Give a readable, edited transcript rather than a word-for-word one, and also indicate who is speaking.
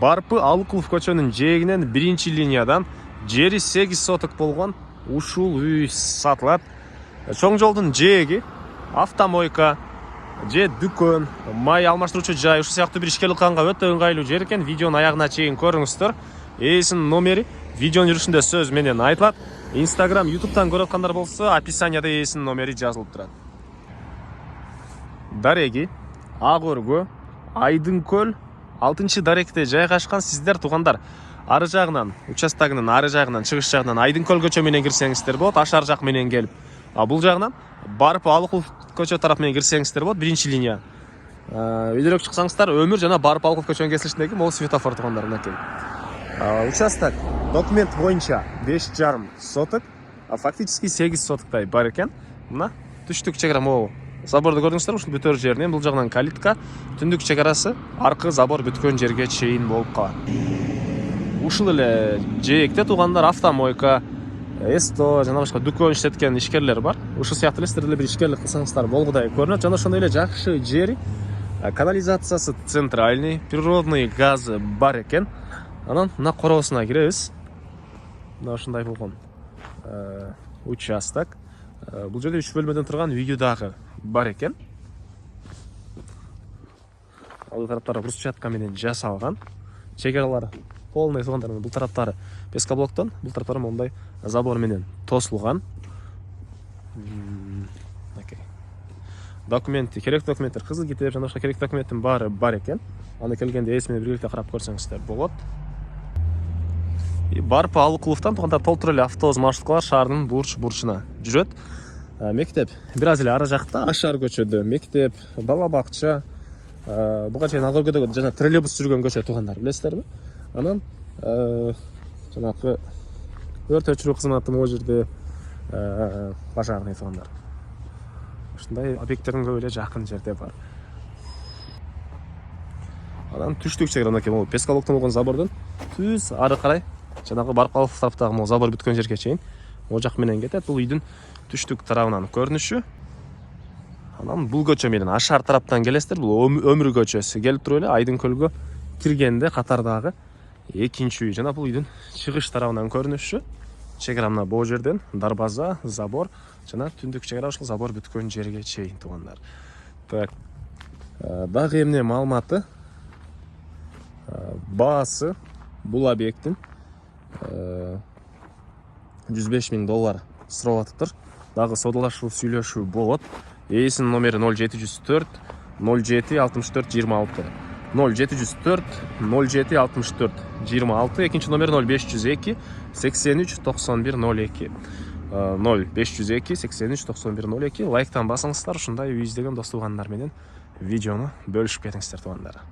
Speaker 1: Барпы Алыкулов көчөнүн жээгинен 1-линиядан жери 8 соток болгон ушул үй сатылат. Чоң жолдун жээги автомойка же дүкөн, май алмаштыруучу жай, ушул сыяктуу бир ишке алганга өтө ыңгайлуу жер экен. Видеонун аягына чейин көрүңүздөр. Ээсинин номери видеонун жүрүшүндө сөз менен айтылат. Instagram, YouTube'тан көрүп аткандар болсо, описанияда ээсинин номери жазылып турат. Дареги Ак өргө, Айдынкөл 6-даректе жайгашкан. Сиздер туугандар ары жагынан, участогунун ары жагынан, чыгыш жагынан Айдынкөл көчө менен кирсеңиздер болот, ашар жак менен келип. Бул жагынан Барпы Алыкулов көчө тарап менен кирсеңиздер болот, 1-линия. Өйдөрөөк чыксаңыздар, Өмүр жана Барпы Алыкулов көчөнүн кесилишиндеги могул светофор туугандар мынакей. Участок документ боюнча 5,5 соток, фактически 8 сотоктай бар экен. Мына түштүк чек ара могу заборду көрдүңүздөр, ушул бүтөр жеринен бул жагынан калитка, түндүк чек арасы аркы забор бүткөн жерге чейин болуп калат. Ушул эле жээкте туугандар автомойка, эсто жана башка дүкөн иштеткен ишкерлер бар. Ушул сыяктуу эле сиздер деле бир ишкерлик кылсаңыздар болгудай көрүнөт. Жана ошондой эле жакшы жери, канализациясы центральный, природный газы бар экен. Анан мына короосуна киребиз. Мына ушундай болгон участок. Бул жерде 3 бөлмөдөн турган үй дагы бар экен. Ал тараптары брусчатка менен жасалган. Чек аралары полный туугандар. Бул тараптары пескоблоктон, бул тараптары мондай забор менен тосулган. Документи, керек документтер, кызыл китеп жана башка керек документтин баары бар экен. Аны келгенде эс менен биргеликте карап көрсөңүздөр болот. Барпы Алыкуловдон туугандар толтура эле автобус маршруткалар шаардын бурч-бурчуна жүрөт. Мектеп бир аз эле ары жакта, Ашар көчөдө мектеп, бала бакча, буга чейин Ак өргөдө жана троллейбус жүргөн көчө туугандар, билесиздерби? Анан жанагы өрт өчүрүү кызматы могу жерде пожарный туугандар. Ушундай объекттердин көбү эле жакын жерде бар. Анан түштүк чек ара могу пескоблоктон болгон забордон түз ары карай жанагы Барпы Алыкулов тараптагы могу забор бүткөн жерге чейин могу жак менен кетет. Бул үйдүн түштүк тарабынан көрүнүшү. Анан бул көчө менен Ашар тараптан келесиздер. Бул Өмүр көчөсү келип туруп эле Айдынкөлгө киргенде катардагы экинчи үй. Жана бул үйдүн чыгыш тарабынан көрүнүшү. Чек ара мына бул жерден дарбаза, забор жана түндүк чек ара ушул забор бүткөн жерге чейин туугандар. Так. Дагы эмне маалыматы? Баасы бул объекттин $105,000 сурап атыптыр. Дагы содалашуу, сүйлөшүү болот. Ээсинин номери 0704 07 64 26. 0704 07 64 26. Экинчи номер 0502 83 91 02. 0502 83 91 02. Лайктан басыңыздар, ушундай үй издеген дос туугандар менен видеону бөлүшүп кетиңиздер туугандар.